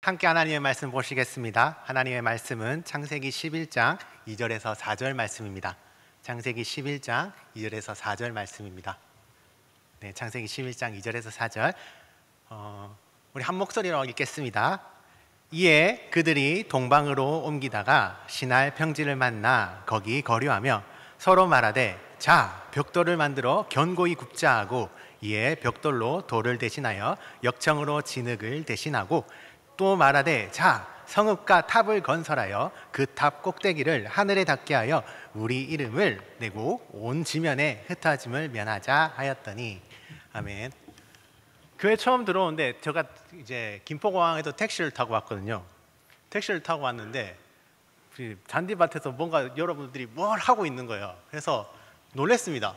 함께 하나님의 말씀 보시겠습니다. 하나님의 말씀은 창세기 11장 2절에서 4절 말씀입니다. 창세기 11장 2절에서 4절 말씀입니다. 네, 창세기 11장 2절에서 4절 우리 한 목소리로 읽겠습니다. 이에 그들이 동방으로 옮기다가 신할 평지를 만나 거기 거류하며 서로 말하되 자 벽돌을 만들어 견고히 굽자 하고 이에 벽돌로 돌을 대신하여 역청으로 진흙을 대신하고 또 말하되 자 성읍과 탑을 건설하여 그 탑 꼭대기를 하늘에 닿게 하여 우리 이름을 내고 온 지면에 흩어짐을 면하자 하였더니 아멘. 교회 처음 들어오는데 제가 이제 김포공항에서 택시를 타고 왔거든요. 택시를 타고 왔는데 잔디밭에서 뭔가 여러분들이 뭘 하고 있는 거예요. 그래서 놀랬습니다.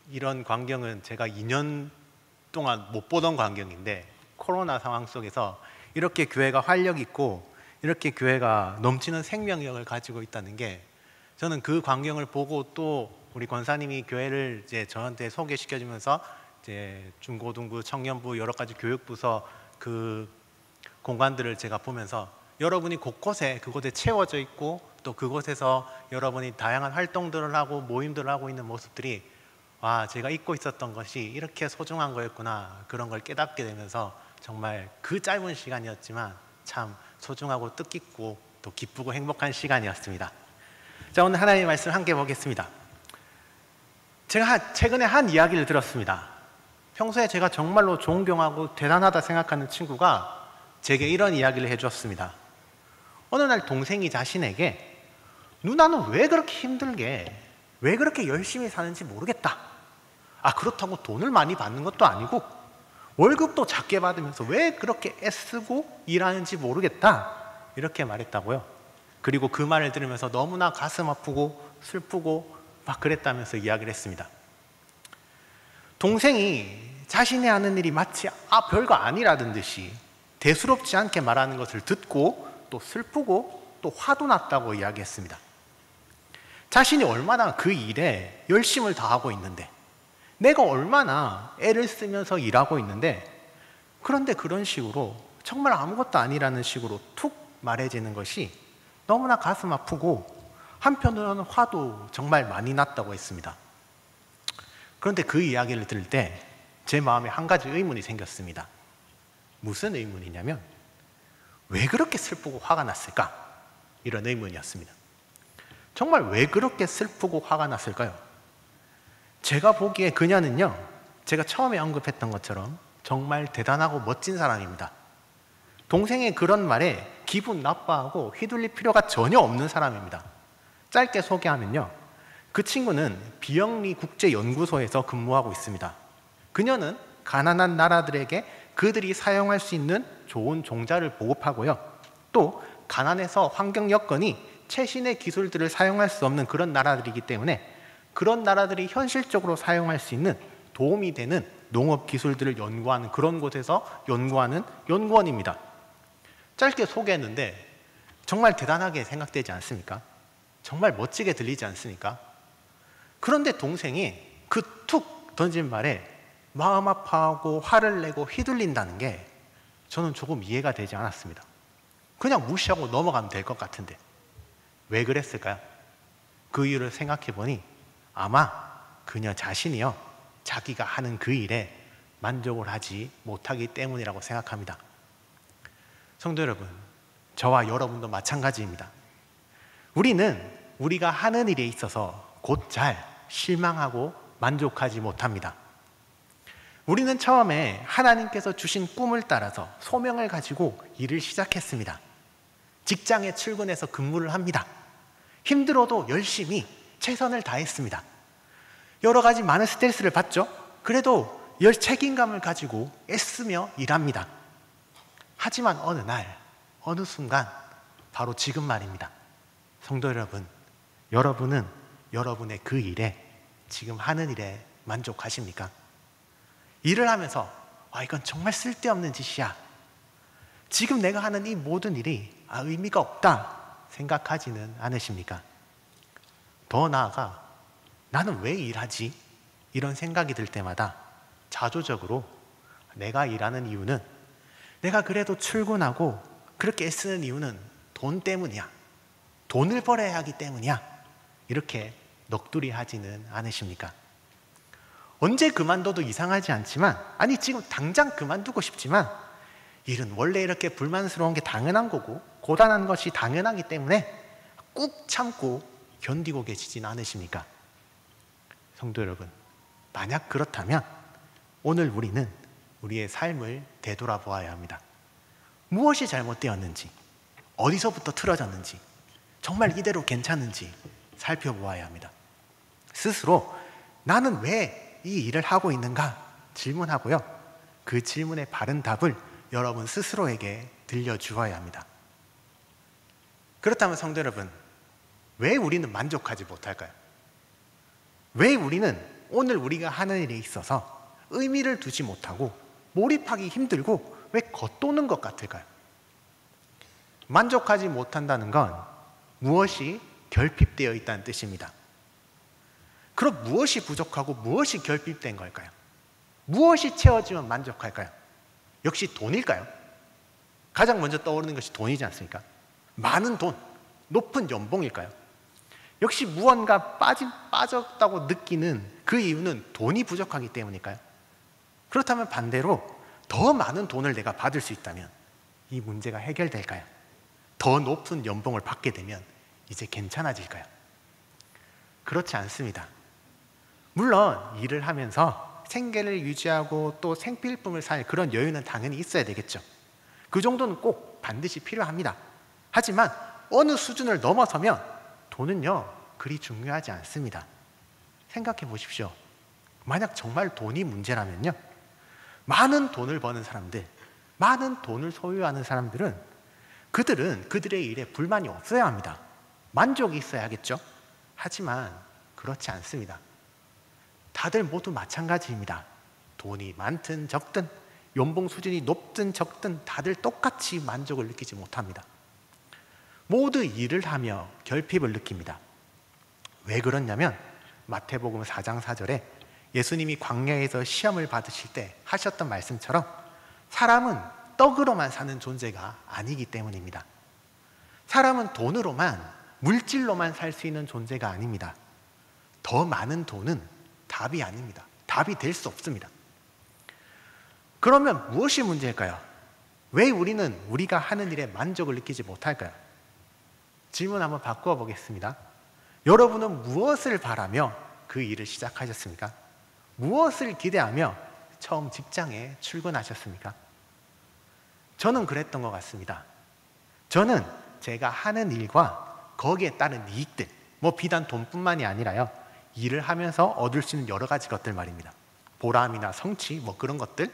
이런 광경은 제가 2년 동안 못 보던 광경인데 코로나 상황 속에서 이렇게 교회가 활력 있고 이렇게 교회가 넘치는 생명력을 가지고 있다는 게 저는 그 광경을 보고 또 우리 권사님이 교회를 이제 저한테 소개시켜 주면서 이제 중고등부, 청년부 여러 가지 교육부서 그 공간들을 제가 보면서 여러분이 곳곳에 그곳에 채워져 있고 또 그곳에서 여러분이 다양한 활동들을 하고 모임들을 하고 있는 모습들이 제가 잊고 있었던 것이 이렇게 소중한 거였구나 그런 걸 깨닫게 되면서 정말 그 짧은 시간이었지만 참 소중하고 뜻깊고 또 기쁘고 행복한 시간이었습니다. 자, 오늘 하나님의 말씀 함께 보겠습니다. 제가 최근에 한 이야기를 들었습니다. 평소에 제가 정말로 존경하고 대단하다 생각하는 친구가 제게 이런 이야기를 해주었습니다. 어느 날 동생이 자신에게 누나는 왜 그렇게 힘들게 왜 그렇게 열심히 사는지 모르겠다. 그렇다고 돈을 많이 받는 것도 아니고 월급도 작게 받으면서 왜 그렇게 애쓰고 일하는지 모르겠다 이렇게 말했다고요. 그리고 그 말을 들으면서 너무나 가슴 아프고 슬프고 막 그랬다면서 이야기를 했습니다. 동생이 자신이 하는 일이 마치 별거 아니라는 듯이 대수롭지 않게 말하는 것을 듣고 또 슬프고 또 화도 났다고 이야기했습니다. 자신이 얼마나 그 일에 열심을 다하고 있는데 내가 얼마나 애를 쓰면서 일하고 있는데 그런데 그런 식으로 정말 아무것도 아니라는 식으로 툭 말해지는 것이 너무나 가슴 아프고 한편으로는 화도 정말 많이 났다고 했습니다. 그런데 그 이야기를 들을 때 제 마음에 한 가지 의문이 생겼습니다. 무슨 의문이냐면 왜 그렇게 슬프고 화가 났을까? 이런 의문이었습니다. 정말 왜 그렇게 슬프고 화가 났을까요? 제가 보기에 그녀는요, 제가 처음에 언급했던 것처럼 정말 대단하고 멋진 사람입니다. 동생의 그런 말에 기분 나빠하고 휘둘릴 필요가 전혀 없는 사람입니다. 짧게 소개하면요, 그 친구는 비영리 국제연구소에서 근무하고 있습니다. 그녀는 가난한 나라들에게 그들이 사용할 수 있는 좋은 종자를 보급하고요, 또 가난해서 환경 여건이 최신의 기술들을 사용할 수 없는 그런 나라들이기 때문에 그런 나라들이 현실적으로 사용할 수 있는 도움이 되는 농업 기술들을 연구하는 그런 곳에서 연구하는 연구원입니다. 짧게 소개했는데 정말 대단하게 생각되지 않습니까? 정말 멋지게 들리지 않습니까? 그런데 동생이 그 툭 던진 말에 마음 아파하고 화를 내고 휘둘린다는 게 저는 조금 이해가 되지 않았습니다. 그냥 무시하고 넘어가면 될 것 같은데 왜 그랬을까요? 그 이유를 생각해 보니 아마 그녀 자신이요, 자기가 하는 그 일에 만족을 하지 못하기 때문이라고 생각합니다. 성도 여러분, 저와 여러분도 마찬가지입니다. 우리는 우리가 하는 일에 있어서 곧잘 실망하고 만족하지 못합니다. 우리는 처음에 하나님께서 주신 꿈을 따라서 소명을 가지고 일을 시작했습니다. 직장에 출근해서 근무를 합니다. 힘들어도 열심히 최선을 다했습니다. 여러 가지 많은 스트레스를 받죠. 그래도 책임감을 가지고 애쓰며 일합니다. 하지만 어느 날, 어느 순간, 바로 지금 말입니다. 성도 여러분, 여러분은 여러분의 그 일에, 지금 하는 일에 만족하십니까? 일을 하면서 이건 정말 쓸데없는 짓이야, 지금 내가 하는 이 모든 일이 의미가 없다 생각하지는 않으십니까? 더 나아가 나는 왜 일하지? 이런 생각이 들 때마다 자조적으로 내가 일하는 이유는 내가 그래도 출근하고 그렇게 애쓰는 이유는 돈 때문이야. 돈을 벌어야 하기 때문이야. 이렇게 넋두리 하지는 않으십니까? 언제 그만둬도 이상하지 않지만, 아니 지금 당장 그만두고 싶지만 일은 원래 이렇게 불만스러운 게 당연한 거고 고단한 것이 당연하기 때문에 꾹 참고 견디고 계시진 않으십니까? 성도 여러분, 만약 그렇다면 오늘 우리는 우리의 삶을 되돌아보아야 합니다. 무엇이 잘못되었는지, 어디서부터 틀어졌는지, 정말 이대로 괜찮은지 살펴보아야 합니다. 스스로 나는 왜 이 일을 하고 있는가 질문하고요. 그 질문의 바른 답을 여러분 스스로에게 들려주어야 합니다. 그렇다면 성도 여러분, 왜 우리는 만족하지 못할까요? 왜 우리는 오늘 우리가 하는 일에 있어서 의미를 두지 못하고 몰입하기 힘들고 왜 겉도는 것 같을까요? 만족하지 못한다는 건 무엇이 결핍되어 있다는 뜻입니다. 그럼 무엇이 부족하고 무엇이 결핍된 걸까요? 무엇이 채워지면 만족할까요? 역시 돈일까요? 가장 먼저 떠오르는 것이 돈이지 않습니까? 많은 돈, 높은 연봉일까요? 역시 무언가 빠졌다고 느끼는 그 이유는 돈이 부족하기 때문일까요? 그렇다면 반대로 더 많은 돈을 내가 받을 수 있다면 이 문제가 해결될까요? 더 높은 연봉을 받게 되면 이제 괜찮아질까요? 그렇지 않습니다. 물론 일을 하면서 생계를 유지하고 또 생필품을 살 그런 여유는 당연히 있어야 되겠죠. 그 정도는 꼭 반드시 필요합니다. 하지만 어느 수준을 넘어서면 돈은요 그리 중요하지 않습니다. 생각해 보십시오. 만약 정말 돈이 문제라면요, 많은 돈을 버는 사람들, 많은 돈을 소유하는 사람들은 그들은 그들의 일에 불만이 없어야 합니다. 만족이 있어야 하겠죠. 하지만 그렇지 않습니다. 다들 모두 마찬가지입니다. 돈이 많든 적든, 연봉 수준이 높든 적든 다들 똑같이 만족을 느끼지 못합니다. 모두 일을 하며 결핍을 느낍니다. 왜 그러냐면 마태복음 4장 4절에 예수님이 광야에서 시험을 받으실 때 하셨던 말씀처럼 사람은 떡으로만 사는 존재가 아니기 때문입니다. 사람은 돈으로만, 물질로만 살 수 있는 존재가 아닙니다. 더 많은 돈은 답이 아닙니다. 답이 될 수 없습니다. 그러면 무엇이 문제일까요? 왜 우리는 우리가 하는 일에 만족을 느끼지 못할까요? 질문 한번 바꾸어 보겠습니다. 여러분은 무엇을 바라며 그 일을 시작하셨습니까? 무엇을 기대하며 처음 직장에 출근하셨습니까? 저는 그랬던 것 같습니다. 저는 제가 하는 일과 거기에 따른 이익들, 비단 돈뿐만이 아니라요, 일을 하면서 얻을 수 있는 여러 가지 것들 말입니다. 보람이나 성취, 그런 것들.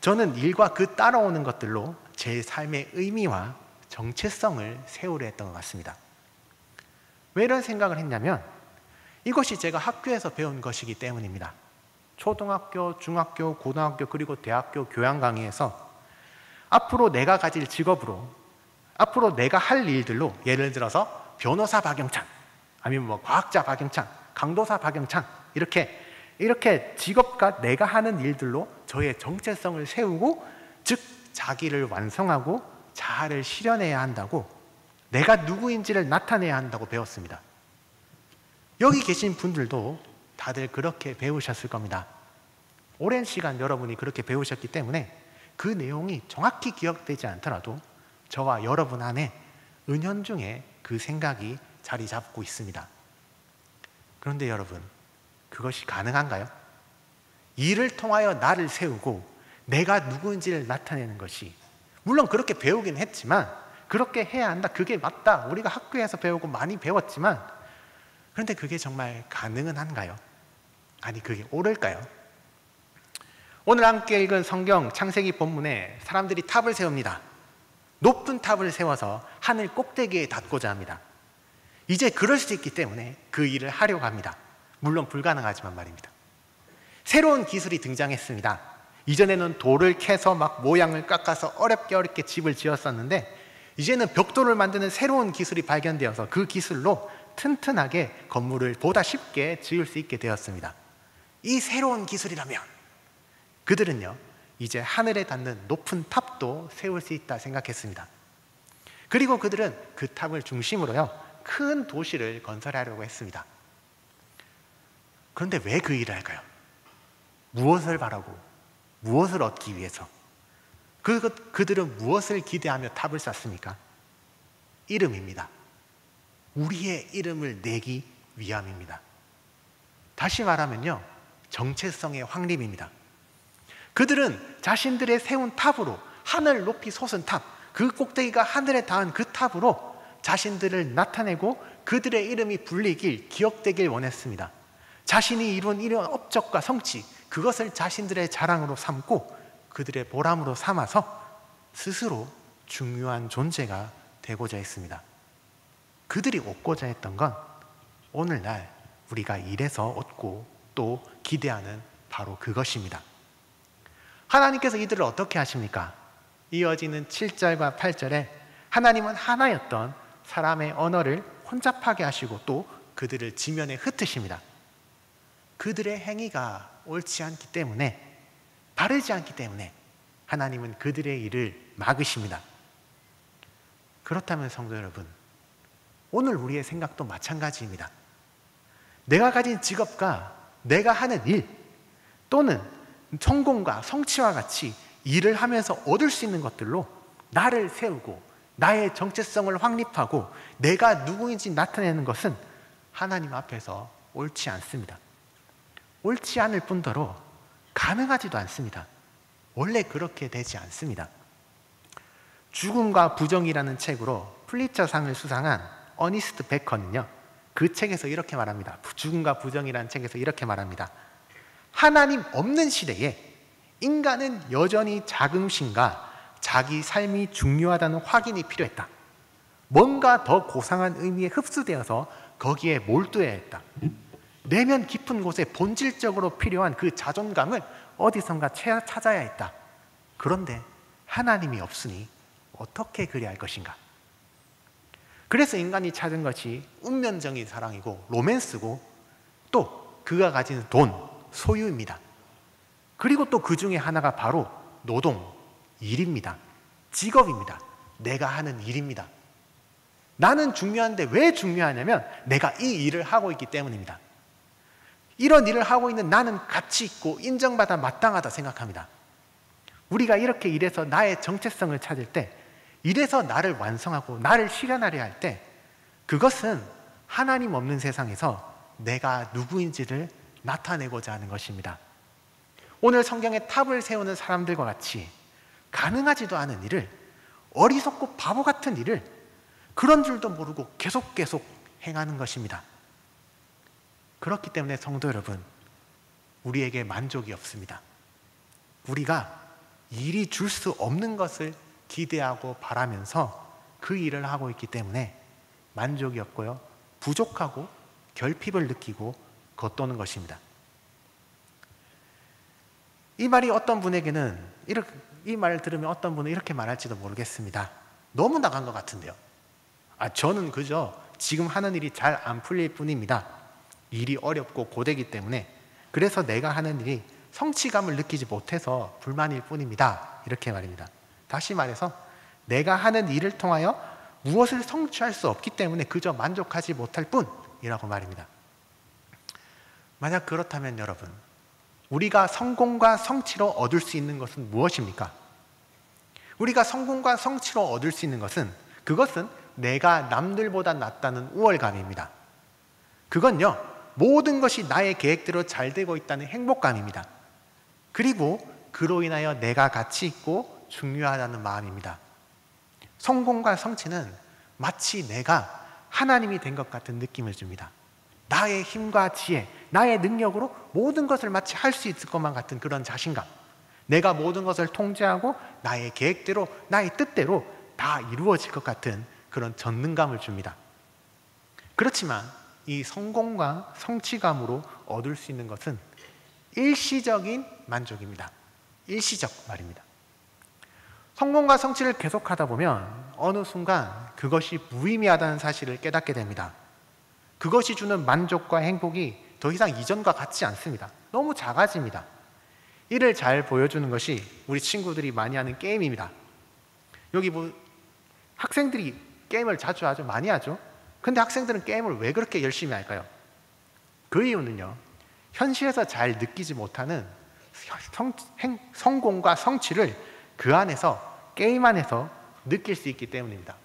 저는 일과 그 따라오는 것들로 제 삶의 의미와 정체성을 세우려 했던 것 같습니다. 왜 이런 생각을 했냐면 이것이 제가 학교에서 배운 것이기 때문입니다. 초등학교, 중학교, 고등학교 그리고 대학교 교양 강의에서 앞으로 내가 가질 직업으로, 앞으로 내가 할 일들로, 예를 들어서 변호사 박영찬, 아니면 과학자 박영찬, 강도사 박영찬, 이렇게 직업과 내가 하는 일들로 저의 정체성을 세우고, 즉 자기를 완성하고 자아를 실현해야 한다고, 내가 누구인지를 나타내야 한다고 배웠습니다. 여기 계신 분들도 다들 그렇게 배우셨을 겁니다. 오랜 시간 여러분이 그렇게 배우셨기 때문에 그 내용이 정확히 기억되지 않더라도 저와 여러분 안에 은연중에 그 생각이 자리 잡고 있습니다. 그런데 여러분, 그것이 가능한가요? 일을 통하여 나를 세우고 내가 누구인지를 나타내는 것이, 물론 그렇게 배우긴 했지만, 그렇게 해야 한다, 그게 맞다, 우리가 학교에서 배우고 많이 배웠지만, 그런데 그게 정말 가능은 한가요? 아니, 그게 옳을까요? 오늘 함께 읽은 성경 창세기 본문에 사람들이 탑을 세웁니다. 높은 탑을 세워서 하늘 꼭대기에 닿고자 합니다. 이제 그럴 수 있기 때문에 그 일을 하려고 합니다. 물론 불가능하지만 말입니다. 새로운 기술이 등장했습니다. 이전에는 돌을 캐서 모양을 깎아서 어렵게 집을 지었었는데, 이제는 벽돌을 만드는 새로운 기술이 발견되어서 그 기술로 튼튼하게 건물을 보다 쉽게 지을 수 있게 되었습니다. 이 새로운 기술이라면 그들은요, 이제 하늘에 닿는 높은 탑도 세울 수 있다 생각했습니다. 그리고 그들은 그 탑을 중심으로요, 큰 도시를 건설하려고 했습니다. 그런데 왜 그 일을 할까요? 무엇을 바라고, 무엇을 얻기 위해서? 그들은 무엇을 기대하며 탑을 쌓습니까? 이름입니다. 우리의 이름을 내기 위함입니다. 다시 말하면요, 정체성의 확립입니다. 그들은 자신들의 세운 탑으로, 하늘 높이 솟은 탑, 그 꼭대기가 하늘에 닿은 그 탑으로 자신들을 나타내고 그들의 이름이 불리길, 기억되길 원했습니다. 자신이 이룬 이런 업적과 성취, 그것을 자신들의 자랑으로 삼고 그들의 보람으로 삼아서 스스로 중요한 존재가 되고자 했습니다. 그들이 얻고자 했던 건 오늘날 우리가 일해서 얻고 또 기대하는 바로 그것입니다. 하나님께서 이들을 어떻게 하십니까? 이어지는 7절과 8절에 하나님은 하나였던 사람의 언어를 혼잡하게 하시고 또 그들을 지면에 흩으십니다. 그들의 행위가 옳지 않기 때문에, 바르지 않기 때문에 하나님은 그들의 일을 막으십니다. 그렇다면 성도 여러분, 오늘 우리의 생각도 마찬가지입니다. 내가 가진 직업과 내가 하는 일, 또는 성공과 성취와 같이 일을 하면서 얻을 수 있는 것들로 나를 세우고 나의 정체성을 확립하고 내가 누구인지 나타내는 것은 하나님 앞에서 옳지 않습니다. 옳지 않을 뿐더러 가능하지도 않습니다. 원래 그렇게 되지 않습니다. 죽음과 부정이라는 책으로 플리처상을 수상한 어니스트 베커는요, 그 책에서 이렇게 말합니다. 죽음과 부정이라는 책에서 이렇게 말합니다. 하나님 없는 시대에 인간은 여전히 자긍심과 자기 삶이 중요하다는 확인이 필요했다. 뭔가 더 고상한 의미에 흡수되어서 거기에 몰두해야 했다. 내면 깊은 곳에 본질적으로 필요한 그 자존감을 어디선가 찾아야 했다. 그런데 하나님이 없으니 어떻게 그리 할 것인가? 그래서 인간이 찾은 것이 운명적인 사랑이고 로맨스고 또 그가 가진 돈, 소유입니다. 그리고 또 그 중에 하나가 바로 노동, 일입니다. 직업입니다. 내가 하는 일입니다. 나는 중요한데 왜 중요하냐면 내가 이 일을 하고 있기 때문입니다. 이런 일을 하고 있는 나는 가치 있고 인정받아 마땅하다 생각합니다. 우리가 이렇게 일해서 나의 정체성을 찾을 때, 일해서 나를 완성하고 나를 실현하려 할 때, 그것은 하나님 없는 세상에서 내가 누구인지를 나타내고자 하는 것입니다. 오늘 성경에 탑을 세우는 사람들과 같이 가능하지도 않은 일을, 어리석고 바보 같은 일을 그런 줄도 모르고 계속 행하는 것입니다. 그렇기 때문에 성도 여러분, 우리에게 만족이 없습니다. 우리가 일이 줄 수 없는 것을 기대하고 바라면서 그 일을 하고 있기 때문에 만족이 없고요, 부족하고 결핍을 느끼고 겉도는 것입니다. 이 말이 어떤 분에게는 이 말을 들으면 어떤 분은 이렇게 말할지도 모르겠습니다. 너무 나간 것 같은데요. 저는 그저 지금 하는 일이 잘 안 풀릴 뿐입니다. 일이 어렵고 고되기 때문에, 그래서 내가 하는 일이 성취감을 느끼지 못해서 불만일 뿐입니다. 이렇게 말입니다. 다시 말해서 내가 하는 일을 통하여 무엇을 성취할 수 없기 때문에 그저 만족하지 못할 뿐이라고 말입니다. 만약 그렇다면 여러분, 우리가 성공과 성취로 얻을 수 있는 것은 무엇입니까? 우리가 성공과 성취로 얻을 수 있는 것은, 그것은 내가 남들보다 낫다는 우월감입니다. 그건요, 모든 것이 나의 계획대로 잘 되고 있다는 행복감입니다. 그리고 그로 인하여 내가 가치 있고 중요하다는 마음입니다. 성공과 성취는 마치 내가 하나님이 된 것 같은 느낌을 줍니다. 나의 힘과 지혜, 나의 능력으로 모든 것을 마치 할 수 있을 것만 같은 그런 자신감, 내가 모든 것을 통제하고 나의 계획대로, 나의 뜻대로 다 이루어질 것 같은 그런 전능감을 줍니다. 그렇지만 이 성공과 성취감으로 얻을 수 있는 것은 일시적인 만족입니다. 일시적 말입니다. 성공과 성취를 계속하다 보면 어느 순간 그것이 무의미하다는 사실을 깨닫게 됩니다. 그것이 주는 만족과 행복이 더 이상 이전과 같지 않습니다. 너무 작아집니다. 이를 잘 보여주는 것이 우리 친구들이 많이 하는 게임입니다. 여기 학생들이 게임을 자주 하죠. 많이 하죠. 근데 학생들은 게임을 왜 그렇게 열심히 할까요? 그 이유는요, 현실에서 잘 느끼지 못하는 성공과 성취를 그 안에서, 게임 안에서 느낄 수 있기 때문입니다.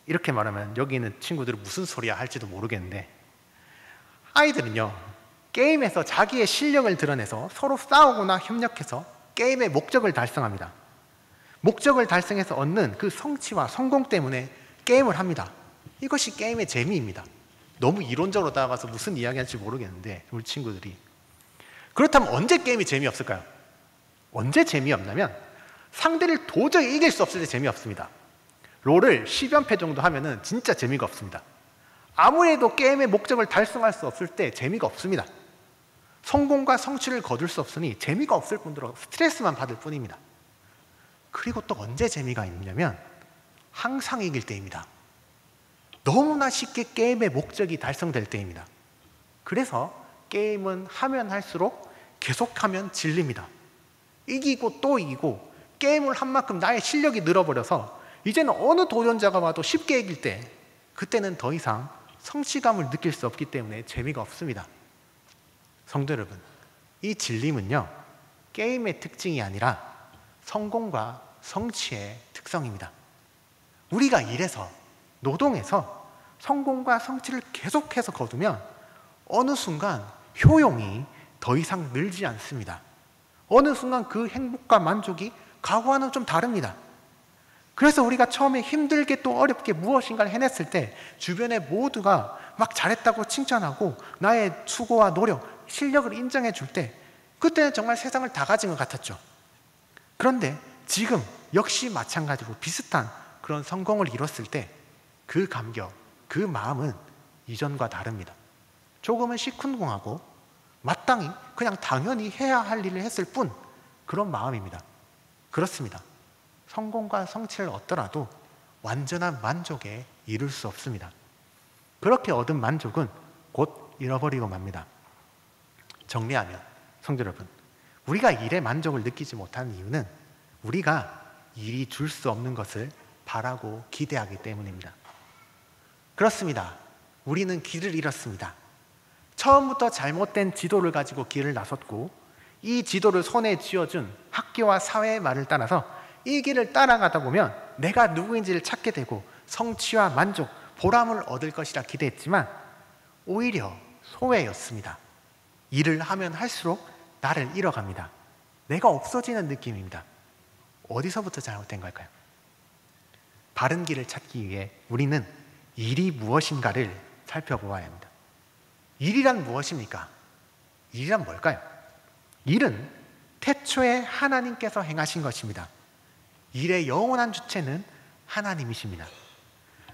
이렇게 말하면 여기 있는 친구들은 무슨 소리야 할지도 모르겠는데, 아이들은요, 게임에서 자기의 실력을 드러내서 서로 싸우거나 협력해서 게임의 목적을 달성합니다. 목적을 달성해서 얻는 그 성취와 성공 때문에 게임을 합니다. 이것이 게임의 재미입니다. 너무 이론적으로 다가가서 무슨 이야기 할지 모르겠는데, 우리 친구들이. 그렇다면 언제 게임이 재미없을까요? 언제 재미없냐면 상대를 도저히 이길 수 없을 때 재미없습니다. 롤을 10연 패 정도 하면은 진짜 재미가 없습니다. 아무래도 게임의 목적을 달성할 수 없을 때 재미가 없습니다. 성공과 성취를 거둘 수 없으니 재미가 없을 뿐더러 스트레스만 받을 뿐입니다. 그리고 또 언제 재미가 있냐면 항상 이길 때입니다. 너무나 쉽게 게임의 목적이 달성될 때입니다. 그래서 게임은 하면 할수록 계속하면 질립니다. 이기고 또 이기고 게임을 한 만큼 나의 실력이 늘어버려서 이제는 어느 도전자가 와도 쉽게 이길 때, 그때는 더 이상 성취감을 느낄 수 없기 때문에 재미가 없습니다. 성도 여러분, 이 질림은요, 게임의 특징이 아니라 성공과 성취의 특성입니다. 우리가 일해서, 노동해서 성공과 성취를 계속해서 거두면 어느 순간 효용이 더 이상 늘지 않습니다. 어느 순간 그 행복과 만족이 과거와는 좀 다릅니다. 그래서 우리가 처음에 힘들게 또 어렵게 무엇인가를 해냈을 때 주변의 모두가 막 잘했다고 칭찬하고 나의 수고와 노력, 실력을 인정해 줄 때, 그때는 정말 세상을 다 가진 것 같았죠. 그런데 지금 역시 마찬가지로 비슷한 그런 성공을 이뤘을 때 그 감격, 그 마음은 이전과 다릅니다. 조금은 시큰둥하고 마땅히 그냥 당연히 해야 할 일을 했을 뿐, 그런 마음입니다. 그렇습니다. 성공과 성취를 얻더라도 완전한 만족에 이룰 수 없습니다. 그렇게 얻은 만족은 곧 잃어버리고 맙니다. 정리하면, 성도 여러분, 우리가 일에 만족을 느끼지 못하는 이유는 우리가 일이 줄 수 없는 것을 바라고 기대하기 때문입니다. 그렇습니다. 우리는 길을 잃었습니다. 처음부터 잘못된 지도를 가지고 길을 나섰고, 이 지도를 손에 쥐어준 학교와 사회의 말을 따라서 이 길을 따라가다 보면 내가 누구인지를 찾게 되고 성취와 만족, 보람을 얻을 것이라 기대했지만 오히려 소외였습니다. 일을 하면 할수록 나를 잃어갑니다. 내가 없어지는 느낌입니다. 어디서부터 잘못된 걸까요? 바른 길을 찾기 위해 우리는 일이 무엇인가를 살펴보아야 합니다. 일이란 무엇입니까? 일이란 뭘까요? 일은 태초에 하나님께서 행하신 것입니다. 일의 영원한 주체는 하나님이십니다.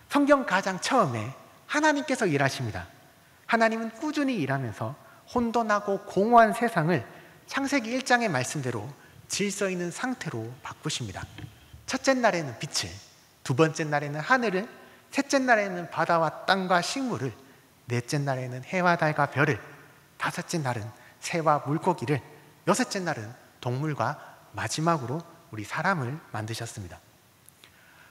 성경 가장 처음에 하나님께서 일하십니다. 하나님은 꾸준히 일하면서 혼돈하고 공허한 세상을 창세기 1장의 말씀대로 질서 있는 상태로 바꾸십니다. 첫째 날에는 빛을, 두 번째 날에는 하늘을, 셋째 날에는 바다와 땅과 식물을, 넷째 날에는 해와 달과 별을, 다섯째 날은 새와 물고기를, 여섯째 날은 동물과 마지막으로 우리 사람을 만드셨습니다.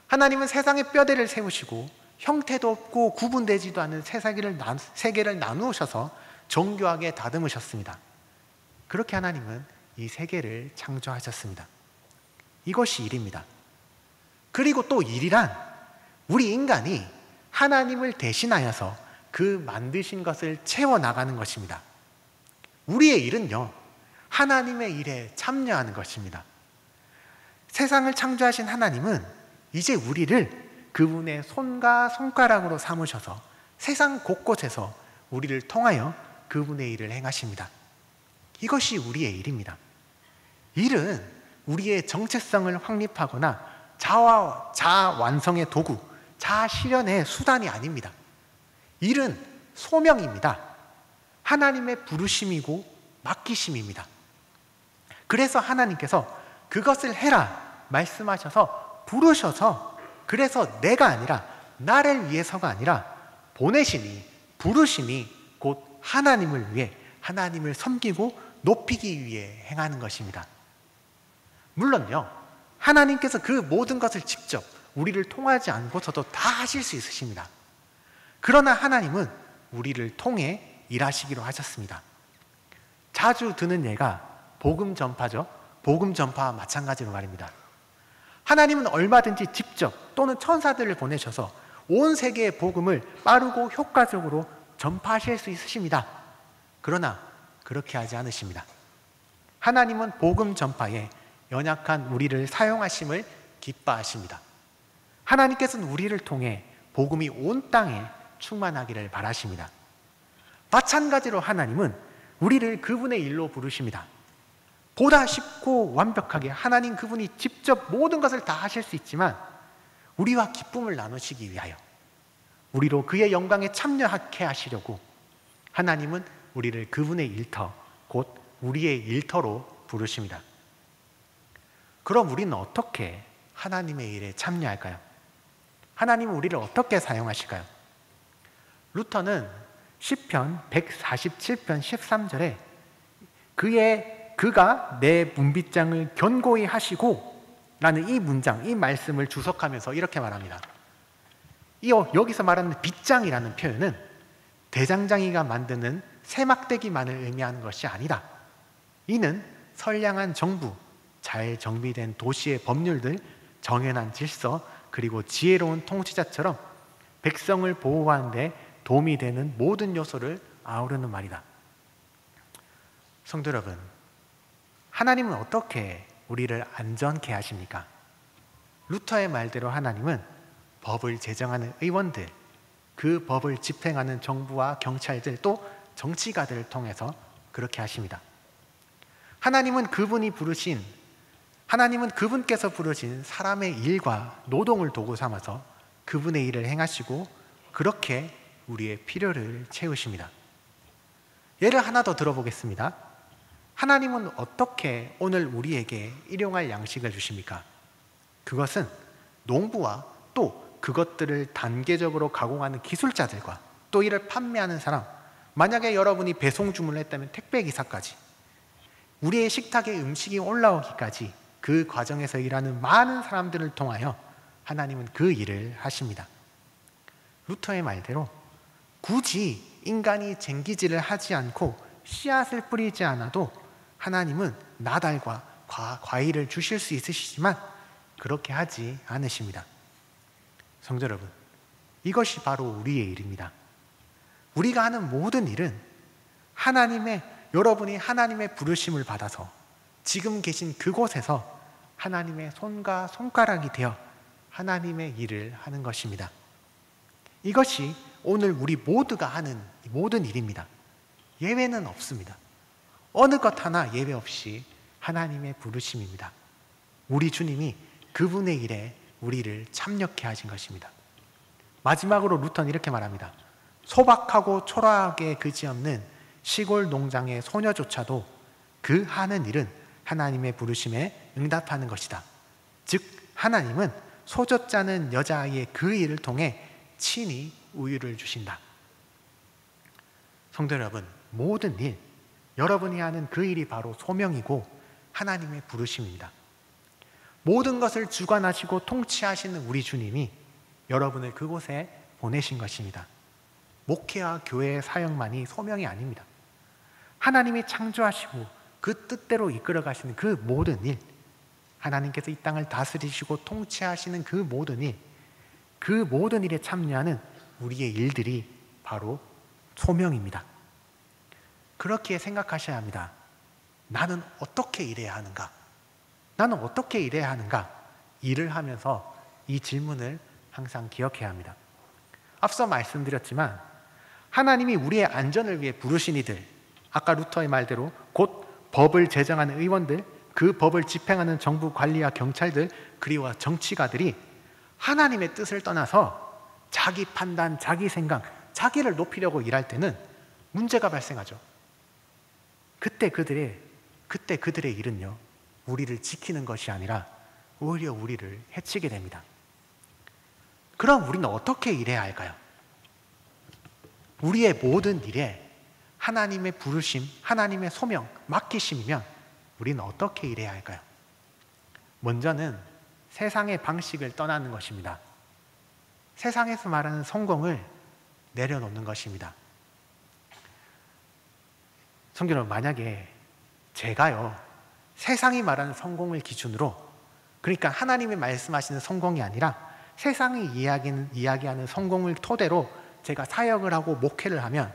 하나님은 세상에 뼈대를 세우시고 형태도 없고 구분되지도 않은 세계를 나누셔서 정교하게 다듬으셨습니다. 그렇게 하나님은 이 세계를 창조하셨습니다. 이것이 일입니다. 그리고 또 일이란 우리 인간이 하나님을 대신하여서 그 만드신 것을 채워나가는 것입니다. 우리의 일은요, 하나님의 일에 참여하는 것입니다. 세상을 창조하신 하나님은 이제 우리를 그분의 손과 손가락으로 삼으셔서 세상 곳곳에서 우리를 통하여 그분의 일을 행하십니다. 이것이 우리의 일입니다. 일은 우리의 정체성을 확립하거나 자아 완성의 도구, 자아 실현의 수단이 아닙니다. 일은 소명입니다. 하나님의 부르심이고 맡기심입니다. 그래서 하나님께서 그것을 해라 말씀하셔서 부르셔서, 그래서 내가 아니라 나를 위해서가 아니라 보내심이, 부르심이 곧 하나님을 위해 하나님을 섬기고 높이기 위해 행하는 것입니다. 물론요, 하나님께서 그 모든 것을 직접 우리를 통하지 않고서도 다 하실 수 있으십니다. 그러나 하나님은 우리를 통해 일하시기로 하셨습니다. 자주 드는 예가 복음 전파죠. 복음 전파와 마찬가지로 말입니다. 하나님은 얼마든지 직접 또는 천사들을 보내셔서 온 세계의 복음을 빠르고 효과적으로 전파하실 수 있으십니다. 그러나 그렇게 하지 않으십니다. 하나님은 복음 전파에 연약한 우리를 사용하심을 기뻐하십니다. 하나님께서는 우리를 통해 복음이 온 땅에 충만하기를 바라십니다. 마찬가지로 하나님은 우리를 그분의 일로 부르십니다. 보다 쉽고 완벽하게 하나님 그분이 직접 모든 것을 다 하실 수 있지만 우리와 기쁨을 나누시기 위하여 우리로 그의 영광에 참여하게 하시려고 하나님은 우리를 그분의 일터, 곧 우리의 일터로 부르십니다. 그럼 우리는 어떻게 하나님의 일에 참여할까요? 하나님은 우리를 어떻게 사용하실까요? 루터는 시편 147편 13절에 그가 내 문빗장을 견고히 하시고 라는 이 문장, 이 말씀을 주석하면서 이렇게 말합니다. 여기서 말하는 빗장이라는 표현은 대장장이가 만드는 세막대기만을 의미하는 것이 아니다. 이는 선량한 정부, 잘 정비된 도시의 법률들, 정연한 질서, 그리고 지혜로운 통치자처럼 백성을 보호하는 데 도움이 되는 모든 요소를 아우르는 말이다. 성도 여러분, 하나님은 어떻게 우리를 안전케 하십니까? 루터의 말대로 하나님은 법을 제정하는 의원들, 그 법을 집행하는 정부와 경찰들, 또 정치가들을 통해서 그렇게 하십니다. 하나님은 그분께서 부르신 사람의 일과 노동을 도구 삼아서 그분의 일을 행하시고 그렇게 우리의 필요를 채우십니다. 예를 하나 더 들어보겠습니다. 하나님은 어떻게 오늘 우리에게 일용할 양식을 주십니까? 그것은 농부와 또 그것들을 단계적으로 가공하는 기술자들과 또 이를 판매하는 사람, 만약에 여러분이 배송 주문을 했다면 택배기사까지 우리의 식탁에 음식이 올라오기까지 그 과정에서 일하는 많은 사람들을 통하여 하나님은 그 일을 하십니다. 루터의 말대로 굳이 인간이 쟁기질을 하지 않고 씨앗을 뿌리지 않아도 하나님은 나달과 과일을 주실 수 있으시지만 그렇게 하지 않으십니다. 성도 여러분, 이것이 바로 우리의 일입니다. 우리가 하는 모든 일은 여러분이 하나님의 부르심을 받아서 지금 계신 그곳에서 하나님의 손과 손가락이 되어 하나님의 일을 하는 것입니다. 이것이 오늘 우리 모두가 하는 모든 일입니다. 예외는 없습니다. 어느 것 하나 예외 없이 하나님의 부르심입니다. 우리 주님이 그분의 일에 우리를 참여케 하신 것입니다. 마지막으로 루터는 이렇게 말합니다. 소박하고 초라하게 그지없는 시골 농장의 소녀조차도 그 하는 일은 하나님의 부르심에 응답하는 것이다. 즉 하나님은 소젖 짜는 여자아이의 그 일을 통해 친히 우유를 주신다. 성도 여러분, 모든 일, 여러분이 하는 그 일이 바로 소명이고 하나님의 부르심입니다. 모든 것을 주관하시고 통치하시는 우리 주님이 여러분을 그곳에 보내신 것입니다. 목회와 교회의 사역만이 소명이 아닙니다. 하나님이 창조하시고 그 뜻대로 이끌어 가시는 그 모든 일, 하나님께서 이 땅을 다스리시고 통치하시는 그 모든 일에 참여하는 우리의 일들이 바로 소명입니다. 그렇게 생각하셔야 합니다. 나는 어떻게 일해야 하는가? 나는 어떻게 일해야 하는가? 일을 하면서 이 질문을 항상 기억해야 합니다. 앞서 말씀드렸지만 하나님이 우리의 안전을 위해 부르신 이들, 아까 루터의 말대로 곧 법을 제정하는 의원들, 그 법을 집행하는 정부 관리와 경찰들, 그리고 정치가들이 하나님의 뜻을 떠나서 자기 판단, 자기 생각, 자기를 높이려고 일할 때는 문제가 발생하죠. 그때 그들의 일은요, 우리를 지키는 것이 아니라 오히려 우리를 해치게 됩니다. 그럼 우리는 어떻게 일해야 할까요? 우리의 모든 일에 하나님의 부르심, 하나님의 소명, 맡기심이면 우리는 어떻게 일해야 할까요? 먼저는 세상의 방식을 떠나는 것입니다. 세상에서 말하는 성공을 내려놓는 것입니다. 성도 여러분, 만약에 제가요, 세상이 말하는 성공을 기준으로, 그러니까 하나님이 말씀하시는 성공이 아니라 세상이 이야기하는 성공을 토대로 제가 사역을 하고 목회를 하면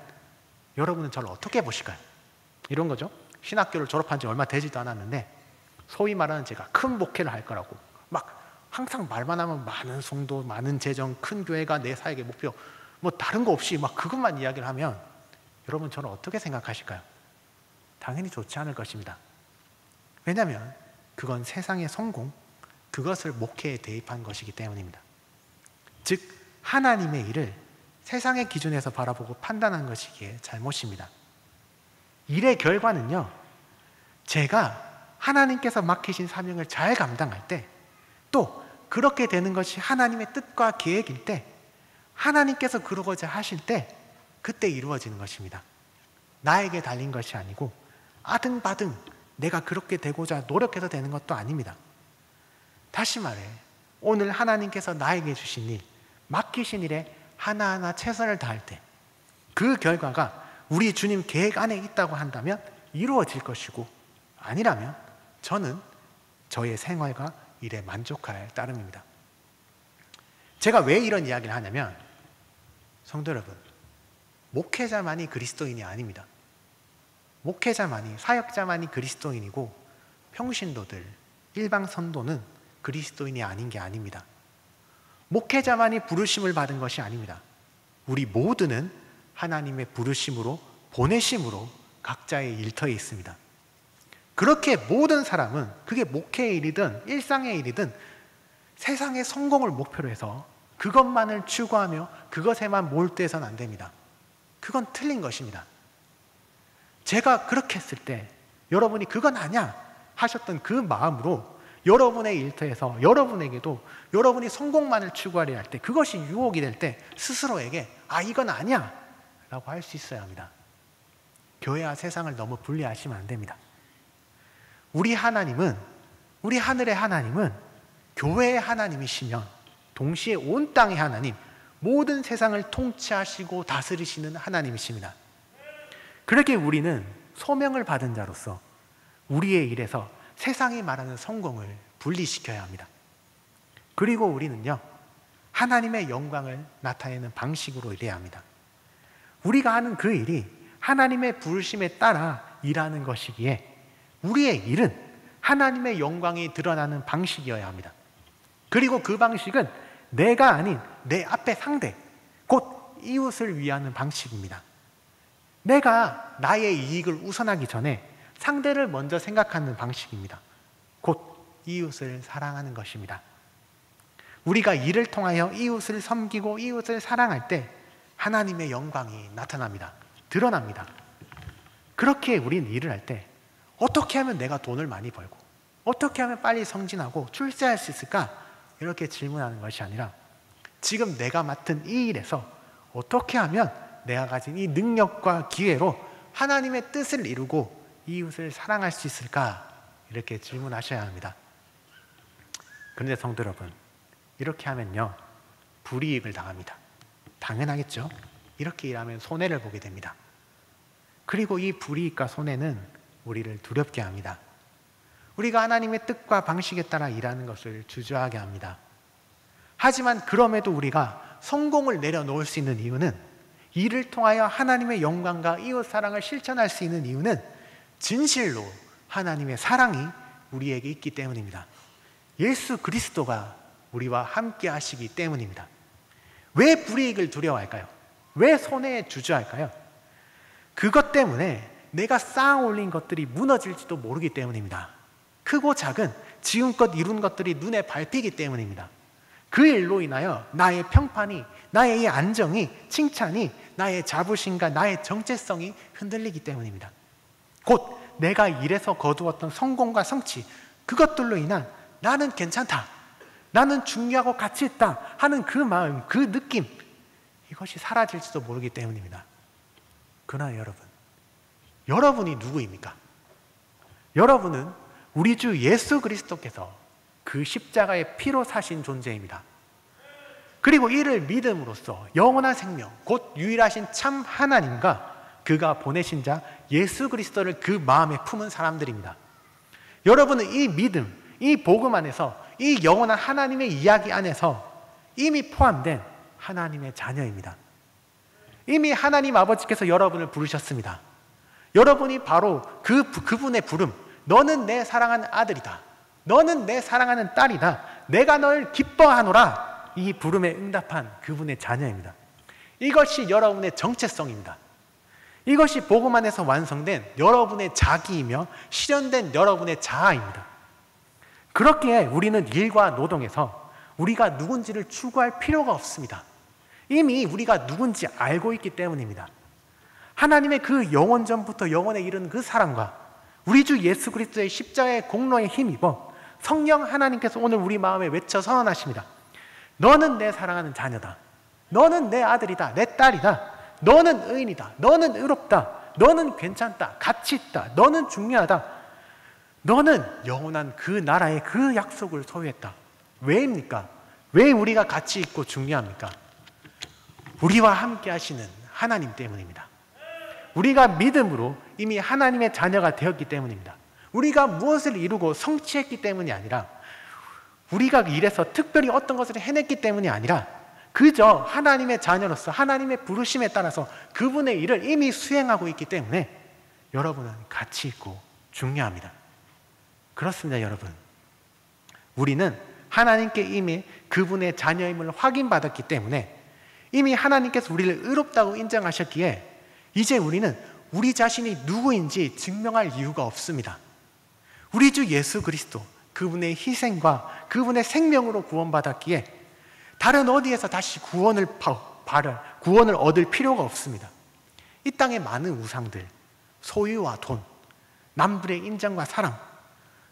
여러분은 저를 어떻게 보실까요? 이런 거죠. 신학교를 졸업한 지 얼마 되지도 않았는데 소위 말하는 제가 큰 목회를 할 거라고 막 항상 말만 하면 많은 성도, 많은 재정, 큰 교회가 내 사역의 목표, 뭐 다른 거 없이 막 그것만 이야기를 하면 여러분 저는 어떻게 생각하실까요? 당연히 좋지 않을 것입니다. 왜냐하면 그건 세상의 성공, 그것을 목회에 대입한 것이기 때문입니다. 즉 하나님의 일을 세상의 기준에서 바라보고 판단한 것이기에 잘못입니다. 일의 결과는요, 제가 하나님께서 맡기신 사명을 잘 감당할 때, 또 그렇게 되는 것이 하나님의 뜻과 계획일 때, 하나님께서 그러고자 하실 때 그때 이루어지는 것입니다. 나에게 달린 것이 아니고 아등바등 내가 그렇게 되고자 노력해서 되는 것도 아닙니다. 다시 말해, 오늘 하나님께서 나에게 주신 일, 맡기신 일에 하나하나 최선을 다할 때 그 결과가 우리 주님 계획 안에 있다고 한다면 이루어질 것이고, 아니라면 저는 저의 생활과 일에 만족할 따름입니다. 제가 왜 이런 이야기를 하냐면, 성도 여러분, 목회자만이 그리스도인이 아닙니다. 목회자만이, 사역자만이 그리스도인이고 평신도들, 일방 선도는 그리스도인이 아닌 게 아닙니다. 목회자만이 부르심을 받은 것이 아닙니다. 우리 모두는 하나님의 부르심으로, 보내심으로 각자의 일터에 있습니다. 그렇게 모든 사람은 그게 목회의 일이든 일상의 일이든 세상의 성공을 목표로 해서 그것만을 추구하며 그것에만 몰두해서는 안 됩니다. 그건 틀린 것입니다. 제가 그렇게 했을 때 여러분이 그건 아니야 하셨던 그 마음으로 여러분의 일터에서 여러분에게도 여러분이 성공만을 추구하려 할 때, 그것이 유혹이 될 때 스스로에게 아 이건 아니야 라고 할 수 있어야 합니다. 교회와 세상을 너무 분리하시면 안 됩니다. 우리 하나님은, 우리 하늘의 하나님은 교회의 하나님이시면 동시에 온 땅의 하나님, 모든 세상을 통치하시고 다스리시는 하나님이십니다. 그렇게 우리는 소명을 받은 자로서 우리의 일에서 세상이 말하는 성공을 분리시켜야 합니다. 그리고 우리는요, 하나님의 영광을 나타내는 방식으로 일해야 합니다. 우리가 하는 그 일이 하나님의 부르심에 따라 일하는 것이기에 우리의 일은 하나님의 영광이 드러나는 방식이어야 합니다. 그리고 그 방식은 내가 아닌 내 앞에 상대, 곧 이웃을 위하는 방식입니다. 내가 나의 이익을 우선하기 전에 상대를 먼저 생각하는 방식입니다. 곧 이웃을 사랑하는 것입니다. 우리가 이를 통하여 이웃을 섬기고 이웃을 사랑할 때 하나님의 영광이 나타납니다. 드러납니다. 그렇게 우리는 일을 할 때 어떻게 하면 내가 돈을 많이 벌고 어떻게 하면 빨리 성진하고 출세할 수 있을까? 이렇게 질문하는 것이 아니라 지금 내가 맡은 이 일에서 어떻게 하면 내가 가진 이 능력과 기회로 하나님의 뜻을 이루고 이웃을 사랑할 수 있을까? 이렇게 질문하셔야 합니다. 그런데 성도 여러분, 이렇게 하면요, 불이익을 당합니다. 당연하겠죠? 이렇게 일하면 손해를 보게 됩니다. 그리고 이 불이익과 손해는 우리를 두렵게 합니다. 우리가 하나님의 뜻과 방식에 따라 일하는 것을 주저하게 합니다. 하지만 그럼에도 우리가 성공을 내려놓을 수 있는 이유는, 이를 통하여 하나님의 영광과 이웃 사랑을 실천할 수 있는 이유는 진실로 하나님의 사랑이 우리에게 있기 때문입니다. 예수 그리스도가 우리와 함께 하시기 때문입니다. 왜 불이익을 두려워할까요? 왜 손해에 주저할까요? 그것 때문에 내가 쌓아 올린 것들이 무너질지도 모르기 때문입니다. 크고 작은 지금껏 이룬 것들이 눈에 밟히기 때문입니다. 그 일로 인하여 나의 평판이, 나의 이 안정이, 칭찬이, 나의 자부심과 나의 정체성이 흔들리기 때문입니다. 곧 내가 일에서 거두었던 성공과 성취, 그것들로 인한 나는 괜찮다, 나는 중요하고 가치 있다 하는 그 마음, 그 느낌, 이것이 사라질지도 모르기 때문입니다. 그러나 여러분, 여러분이 누구입니까? 여러분은 우리 주 예수 그리스도께서 그 십자가의 피로 사신 존재입니다. 그리고 이를 믿음으로써 영원한 생명, 곧 유일하신 참 하나님과 그가 보내신 자 예수 그리스도를 그 마음에 품은 사람들입니다. 여러분은 이 믿음, 이 복음 안에서, 이 영원한 하나님의 이야기 안에서 이미 포함된 하나님의 자녀입니다. 이미 하나님 아버지께서 여러분을 부르셨습니다. 여러분이 바로 그분의 부름, 너는 내 사랑하는 아들이다, 너는 내 사랑하는 딸이다, 내가 널 기뻐하노라, 이 부름에 응답한 그분의 자녀입니다. 이것이 여러분의 정체성입니다. 이것이 복음 안에서 완성된 여러분의 자기이며 실현된 여러분의 자아입니다. 그렇기에 우리는 일과 노동에서 우리가 누군지를 추구할 필요가 없습니다. 이미 우리가 누군지 알고 있기 때문입니다. 하나님의 그 영원 전부터 영원에 이르는 그 사랑과 우리 주 예수 그리스도의 십자가의 공로에 힘입어 성령 하나님께서 오늘 우리 마음에 외쳐 선언하십니다. 너는 내 사랑하는 자녀다. 너는 내 아들이다, 내 딸이다. 너는 의인이다. 너는 의롭다. 너는 괜찮다. 가치 있다. 너는 중요하다. 너는 영원한 그 나라의 그 약속을 소유했다. 왜입니까? 왜 우리가 가치 있고 중요합니까? 우리와 함께 하시는 하나님 때문입니다. 우리가 믿음으로 이미 하나님의 자녀가 되었기 때문입니다. 우리가 무엇을 이루고 성취했기 때문이 아니라, 우리가 일해서 특별히 어떤 것을 해냈기 때문이 아니라, 그저 하나님의 자녀로서 하나님의 부르심에 따라서 그분의 일을 이미 수행하고 있기 때문에 여러분은 가치 있고 중요합니다. 그렇습니다, 여러분. 우리는 하나님께 이미 그분의 자녀임을 확인받았기 때문에 이미 하나님께서 우리를 의롭다고 인정하셨기에 이제 우리는 우리 자신이 누구인지 증명할 이유가 없습니다. 우리 주 예수 그리스도, 그분의 희생과 그분의 생명으로 구원받았기에 다른 어디에서 다시 구원을 얻을 필요가 없습니다. 이 땅의 많은 우상들, 소유와 돈, 남들의 인정과 사랑,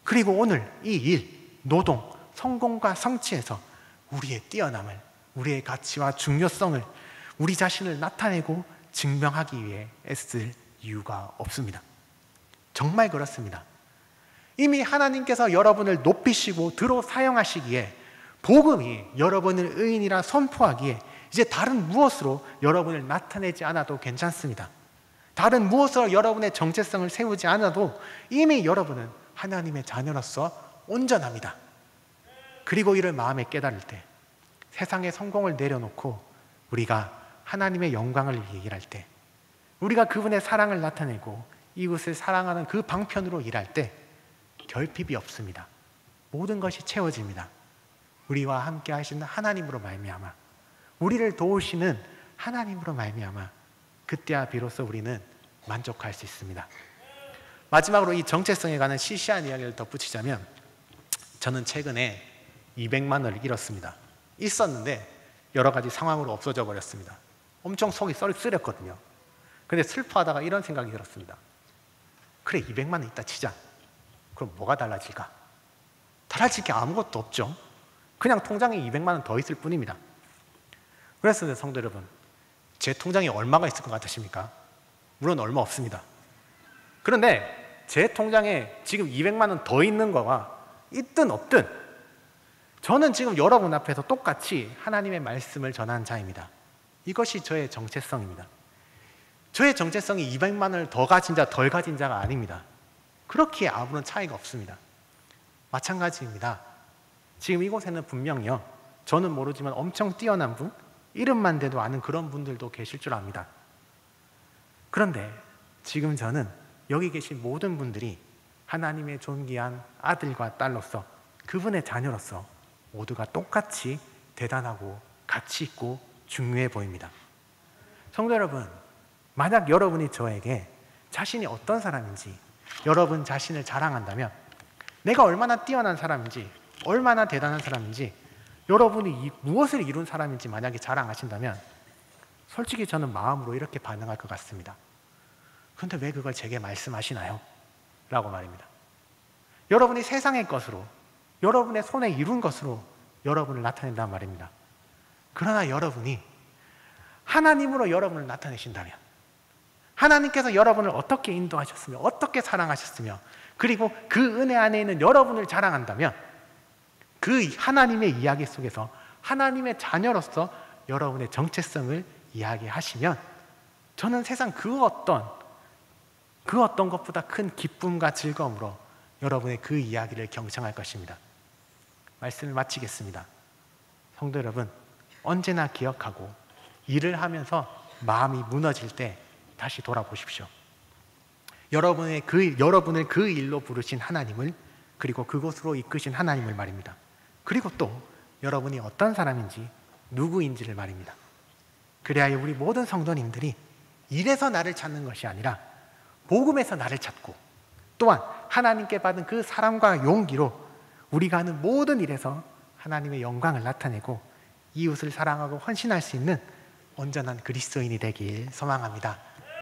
그리고 오늘 이 일, 노동, 성공과 성취에서 우리의 뛰어남을, 우리의 가치와 중요성을, 우리 자신을 나타내고 증명하기 위해 애쓸 이유가 없습니다. 정말 그렇습니다. 이미 하나님께서 여러분을 높이시고 들어 사용하시기에 복음이 여러분을 의인이라 선포하기에 이제 다른 무엇으로 여러분을 나타내지 않아도 괜찮습니다. 다른 무엇으로 여러분의 정체성을 세우지 않아도 이미 여러분은 하나님의 자녀로서 온전합니다. 그리고 이를 마음에 깨달을 때, 세상의 성공을 내려놓고 우리가 하나님의 영광을 위해 일할 때, 우리가 그분의 사랑을 나타내고 이웃을 사랑하는 그 방편으로 일할 때 결핍이 없습니다. 모든 것이 채워집니다. 우리와 함께 하시는 하나님으로 말미암아, 우리를 도우시는 하나님으로 말미암아 그때야 비로소 우리는 만족할 수 있습니다. 마지막으로 이 정체성에 관한 시시한 이야기를 덧붙이자면, 저는 최근에 200만 원을 잃었습니다. 있었는데 여러 가지 상황으로 없어져 버렸습니다. 엄청 속이 쓰렸거든요. 근데 슬퍼하다가 이런 생각이 들었습니다. 그래, 200만 원 있다 치자. 그럼 뭐가 달라질까? 달라질 게 아무것도 없죠. 그냥 통장에 200만 원 더 있을 뿐입니다. 그래서 성도 여러분, 제 통장에 얼마가 있을 것 같으십니까? 물론 얼마 없습니다. 그런데 제 통장에 지금 200만 원 더 있는 거가 있든 없든 저는 지금 여러분 앞에서 똑같이 하나님의 말씀을 전하는 자입니다. 이것이 저의 정체성입니다. 저의 정체성이 200만 원을 더 가진 자, 덜 가진 자가 아닙니다. 그렇기에 아무런 차이가 없습니다. 마찬가지입니다. 지금 이곳에는 분명히요, 저는 모르지만 엄청 뛰어난 분, 이름만 대도 아는 그런 분들도 계실 줄 압니다. 그런데 지금 저는 여기 계신 모든 분들이 하나님의 존귀한 아들과 딸로서, 그분의 자녀로서 모두가 똑같이 대단하고 가치 있고 중요해 보입니다. 성도 여러분, 만약 여러분이 저에게 자신이 어떤 사람인지 여러분 자신을 자랑한다면, 내가 얼마나 뛰어난 사람인지, 얼마나 대단한 사람인지, 여러분이 무엇을 이룬 사람인지 만약에 자랑하신다면 솔직히 저는 마음으로 이렇게 반응할 것 같습니다. 그런데 왜 그걸 제게 말씀하시나요? 라고 말입니다. 여러분이 세상의 것으로, 여러분의 손에 이룬 것으로 여러분을 나타낸단 말입니다. 그러나 여러분이 하나님으로 여러분을 나타내신다면, 하나님께서 여러분을 어떻게 인도하셨으며 어떻게 사랑하셨으며 그리고 그 은혜 안에 있는 여러분을 자랑한다면 그 하나님의 이야기 속에서 하나님의 자녀로서 여러분의 정체성을 이야기하시면 저는 세상 그 어떤 것보다 큰 기쁨과 즐거움으로 여러분의 그 이야기를 경청할 것입니다. 말씀을 마치겠습니다. 성도 여러분, 언제나 기억하고 일을 하면서 마음이 무너질 때 다시 돌아보십시오. 여러분을 그 일로 부르신 하나님을, 그리고 그곳으로 이끄신 하나님을 말입니다. 그리고 또 여러분이 어떤 사람인지 누구인지를 말입니다. 그래야 우리 모든 성도님들이 일에서 나를 찾는 것이 아니라 복음에서 나를 찾고 또한 하나님께 받은 그 사랑과 용기로 우리가 하는 모든 일에서 하나님의 영광을 나타내고 이웃을 사랑하고 헌신할 수 있는 온전한 그리스도인이 되길 소망합니다.